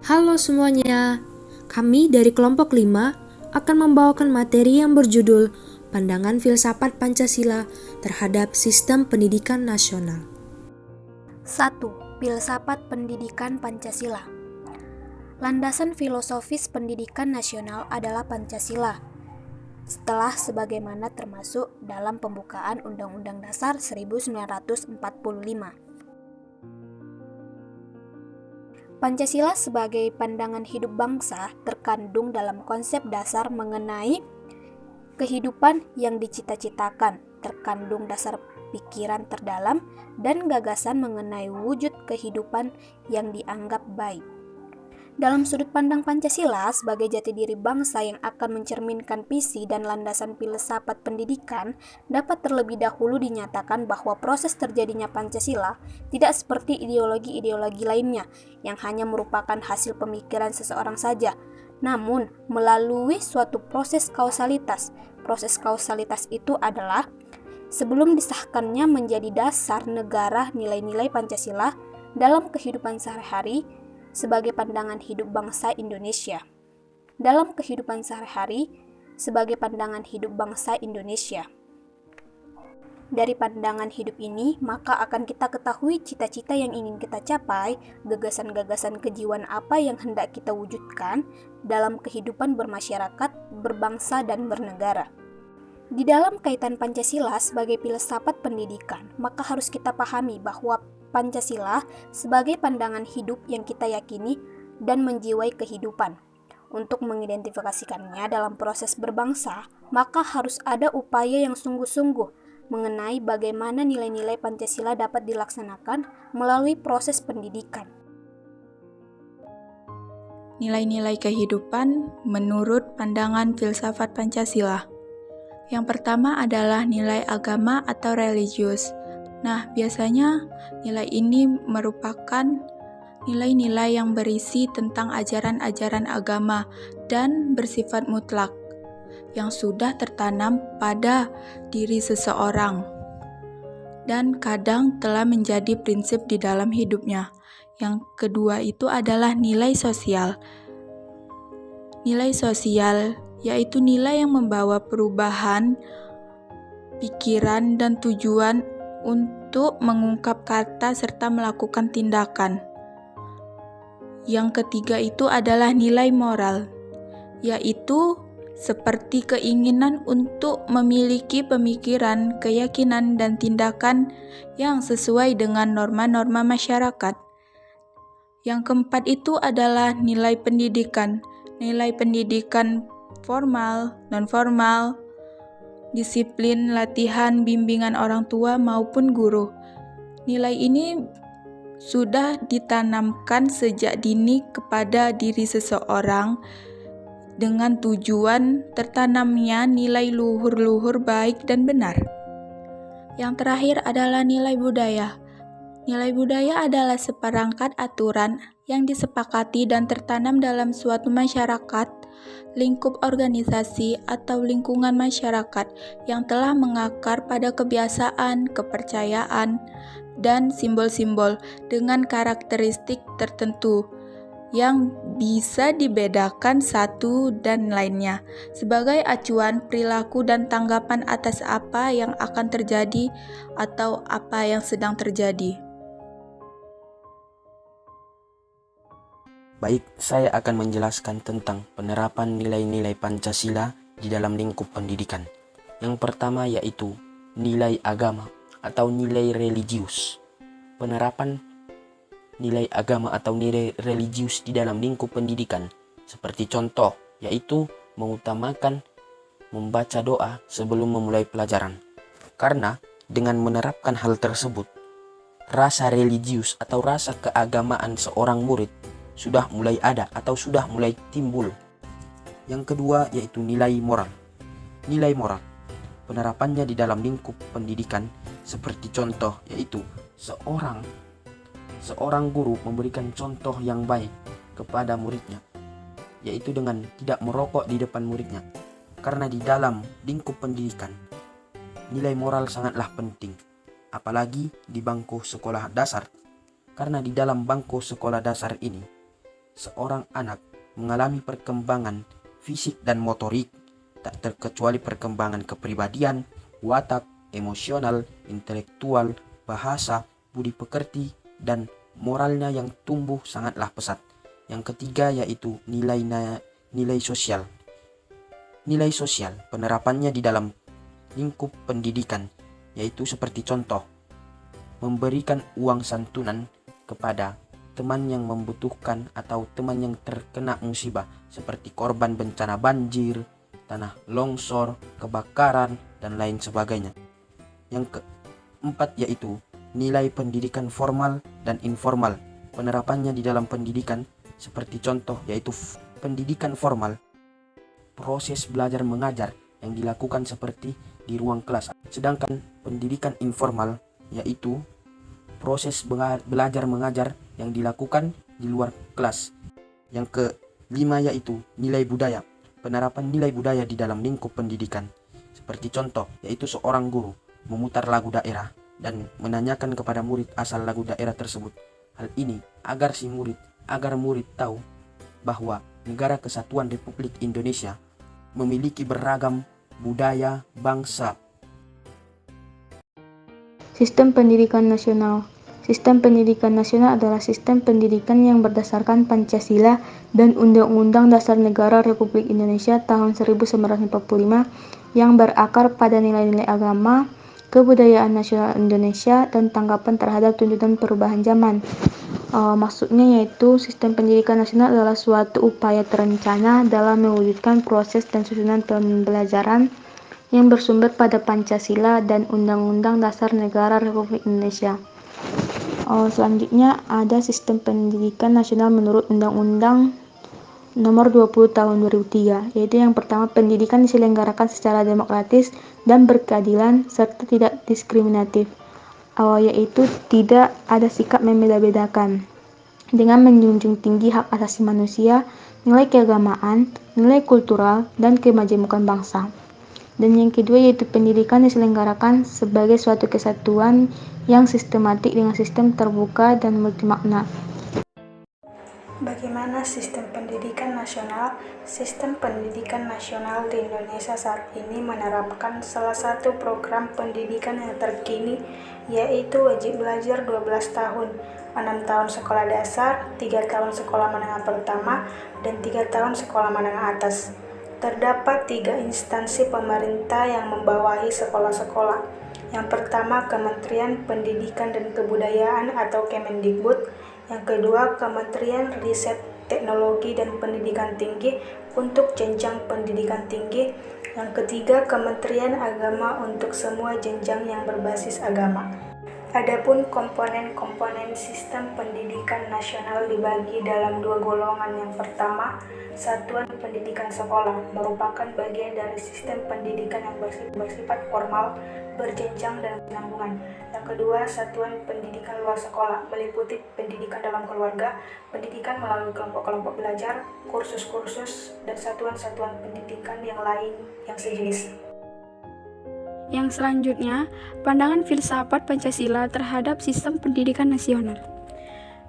Halo semuanya, kami dari kelompok 5 akan membawakan materi yang berjudul Pandangan Filsafat Pancasila terhadap Sistem Pendidikan Nasional. 1. Filsafat Pendidikan Pancasila. Landasan filosofis pendidikan nasional adalah Pancasila. Setelah sebagaimana termasuk dalam pembukaan Undang-Undang Dasar 1945. Pancasila sebagai pandangan hidup bangsa terkandung dalam konsep dasar mengenai kehidupan yang dicita-citakan, terkandung dasar pikiran terdalam dan gagasan mengenai wujud kehidupan yang dianggap baik. Dalam sudut pandang Pancasila sebagai jati diri bangsa yang akan mencerminkan visi dan landasan filsafat pendidikan, dapat terlebih dahulu dinyatakan bahwa proses terjadinya Pancasila tidak seperti ideologi-ideologi lainnya yang hanya merupakan hasil pemikiran seseorang saja, namun melalui suatu proses kausalitas. Proses kausalitas itu adalah sebelum disahkannya menjadi dasar negara nilai-nilai Pancasila dalam kehidupan sehari-hari sebagai pandangan hidup bangsa Indonesia. Dalam kehidupan sehari-hari sebagai pandangan hidup bangsa Indonesia. Dari pandangan hidup ini, maka akan kita ketahui cita-cita yang ingin kita capai, gagasan-gagasan kejiwaan apa yang hendak kita wujudkan dalam kehidupan bermasyarakat, berbangsa, dan bernegara. Di dalam kaitan Pancasila sebagai filsafat pendidikan, maka harus kita pahami bahwa Pancasila sebagai pandangan hidup yang kita yakini dan menjiwai kehidupan. Untuk mengidentifikasikannya dalam proses berbangsa, maka harus ada upaya yang sungguh-sungguh mengenai bagaimana nilai-nilai Pancasila dapat dilaksanakan melalui proses pendidikan. Nilai-nilai kehidupan menurut pandangan filsafat Pancasila. Yang pertama adalah nilai agama atau religius. Nah, biasanya nilai ini merupakan nilai-nilai yang berisi tentang ajaran-ajaran agama dan bersifat mutlak yang sudah tertanam pada diri seseorang dan kadang telah menjadi prinsip di dalam hidupnya. Yang kedua itu adalah nilai sosial. Nilai sosial yaitu nilai yang membawa perubahan pikiran dan tujuan untuk mengungkap kata serta melakukan tindakan. Yang ketiga itu adalah nilai moral, yaitu seperti keinginan untuk memiliki pemikiran, keyakinan, dan tindakan yang sesuai dengan norma-norma masyarakat. Yang keempat itu adalah nilai pendidikan. Nilai pendidikan formal, non-formal, disiplin, latihan, bimbingan orang tua maupun guru. Nilai ini sudah ditanamkan sejak dini kepada diri seseorang dengan tujuan tertanamnya nilai luhur-luhur baik dan benar. Yang terakhir adalah nilai budaya. Nilai budaya adalah seperangkat aturan yang disepakati dan tertanam dalam suatu masyarakat, lingkup organisasi, atau lingkungan masyarakat yang telah mengakar pada kebiasaan, kepercayaan, dan simbol-simbol dengan karakteristik tertentu yang bisa dibedakan satu dan lainnya sebagai acuan perilaku dan tanggapan atas apa yang akan terjadi atau apa yang sedang terjadi. Baik, saya akan menjelaskan tentang penerapan nilai-nilai Pancasila di dalam lingkup pendidikan. Yang pertama yaitu nilai agama atau nilai religius. Penerapan nilai agama atau nilai religius di dalam lingkup pendidikan seperti contoh yaitu mengutamakan membaca doa sebelum memulai pelajaran. Karena dengan menerapkan hal tersebut, rasa religius atau rasa keagamaan seorang murid sudah mulai ada atau sudah mulai timbul. Yang kedua yaitu nilai moral. Nilai moral penerapannya di dalam lingkup pendidikan seperti contoh yaitu seorang guru memberikan contoh yang baik kepada muridnya, yaitu dengan tidak merokok di depan muridnya. Karena di dalam lingkup pendidikan nilai moral sangatlah penting, apalagi di bangku sekolah dasar. Karena di dalam bangku sekolah dasar ini seorang anak mengalami perkembangan fisik dan motorik, tak terkecuali perkembangan kepribadian, watak, emosional, intelektual, bahasa, budi pekerti, dan moralnya yang tumbuh sangatlah pesat. Yang ketiga yaitu nilai sosial. Nilai sosial penerapannya di dalam lingkup pendidikan, yaitu seperti contoh, memberikan uang santunan kepada teman yang membutuhkan atau teman yang terkena musibah seperti korban bencana banjir, tanah longsor, kebakaran, dan lain sebagainya. Yang keempat yaitu nilai pendidikan formal dan informal. Penerapannya di dalam pendidikan seperti contoh yaitu pendidikan formal, proses belajar mengajar yang dilakukan seperti di ruang kelas. Sedangkan pendidikan informal yaitu proses belajar mengajar yang dilakukan di luar kelas. Yang kelima yaitu nilai budaya. Penerapan nilai budaya di dalam lingkup pendidikan. Seperti contoh yaitu seorang guru memutar lagu daerah dan menanyakan kepada murid asal lagu daerah tersebut. Hal ini agar murid tahu bahwa Negara Kesatuan Republik Indonesia memiliki beragam budaya bangsa. Sistem pendidikan nasional. Sistem pendidikan nasional adalah sistem pendidikan yang berdasarkan Pancasila dan Undang-Undang Dasar Negara Republik Indonesia tahun 1945 yang berakar pada nilai-nilai agama, kebudayaan nasional Indonesia, dan tanggapan terhadap tuntutan perubahan zaman. Maksudnya yaitu sistem pendidikan nasional adalah suatu upaya terencana dalam mewujudkan proses dan susunan pembelajaran yang bersumber pada Pancasila dan Undang-Undang Dasar Negara Republik Indonesia. Selanjutnya ada sistem pendidikan nasional menurut Undang-Undang Nomor 20 Tahun 2003, yaitu yang pertama, pendidikan diselenggarakan secara demokratis dan berkeadilan serta tidak diskriminatif, yaitu tidak ada sikap membeda-bedakan, dengan menjunjung tinggi hak asasi manusia, nilai keagamaan, nilai kultural, dan kemajemukan bangsa. Dan yang kedua yaitu pendidikan diselenggarakan sebagai suatu kesatuan yang sistematik dengan sistem terbuka dan multimakna. Bagaimana sistem pendidikan nasional? Sistem pendidikan nasional di Indonesia saat ini menerapkan salah satu program pendidikan yang terkini, yaitu wajib belajar 12 tahun, 6 tahun sekolah dasar, 3 tahun sekolah menengah pertama, dan 3 tahun sekolah menengah atas. Terdapat 3 instansi pemerintah yang membawahi sekolah-sekolah. Yang pertama, Kementerian Pendidikan dan Kebudayaan atau Kemendikbud. Yang kedua, Kementerian Riset, Teknologi dan Pendidikan Tinggi untuk jenjang pendidikan tinggi. Yang ketiga, Kementerian Agama untuk semua jenjang yang berbasis agama. Adapun komponen-komponen sistem pendidikan nasional dibagi dalam 2 golongan. Yang pertama, Satuan Pendidikan Sekolah merupakan bagian dari sistem pendidikan yang bersifat formal, berjenjang dan berkesinambungan. Yang kedua, Satuan Pendidikan Luar Sekolah meliputi pendidikan dalam keluarga, pendidikan melalui kelompok-kelompok belajar, kursus-kursus, dan satuan-satuan pendidikan yang lain yang sejenis. Yang selanjutnya, pandangan filsafat Pancasila terhadap sistem pendidikan nasional.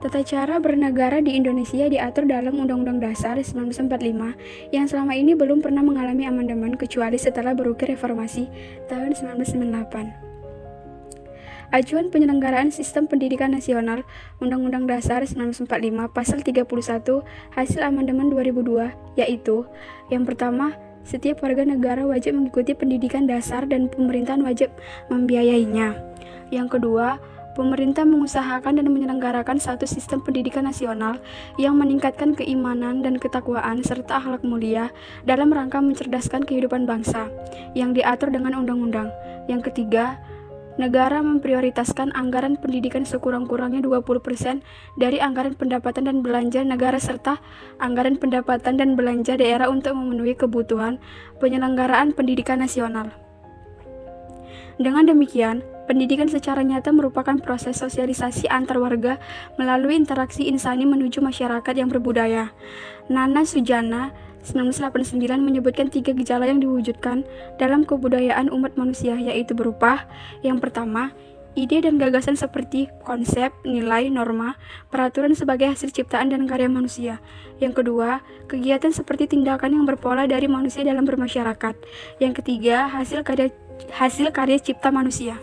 Tata cara bernegara di Indonesia diatur dalam Undang-Undang Dasar 1945 yang selama ini belum pernah mengalami amandemen kecuali setelah berukir reformasi tahun 1998. Acuan penyelenggaraan sistem pendidikan nasional Undang-Undang Dasar 1945 Pasal 31 hasil amandemen 2002 yaitu yang pertama, setiap warga negara wajib mengikuti pendidikan dasar dan pemerintahan wajib membiayainya. Yang kedua, pemerintah mengusahakan dan menyelenggarakan satu sistem pendidikan nasional yang meningkatkan keimanan dan ketakwaan serta akhlak mulia dalam rangka mencerdaskan kehidupan bangsa yang diatur dengan undang-undang. Yang ketiga, negara memprioritaskan anggaran pendidikan sekurang-kurangnya 20% dari anggaran pendapatan dan belanja negara serta anggaran pendapatan dan belanja daerah untuk memenuhi kebutuhan penyelenggaraan pendidikan nasional. Dengan demikian, pendidikan secara nyata merupakan proses sosialisasi antar warga melalui interaksi insani menuju masyarakat yang berbudaya. Nana Sujana 1989 menyebutkan 3 gejala yang diwujudkan dalam kebudayaan umat manusia, yaitu berupa yang pertama, ide dan gagasan seperti konsep, nilai, norma, peraturan sebagai hasil ciptaan dan karya manusia. Yang kedua, kegiatan seperti tindakan yang berpola dari manusia dalam bermasyarakat. Yang ketiga, hasil karya cipta manusia.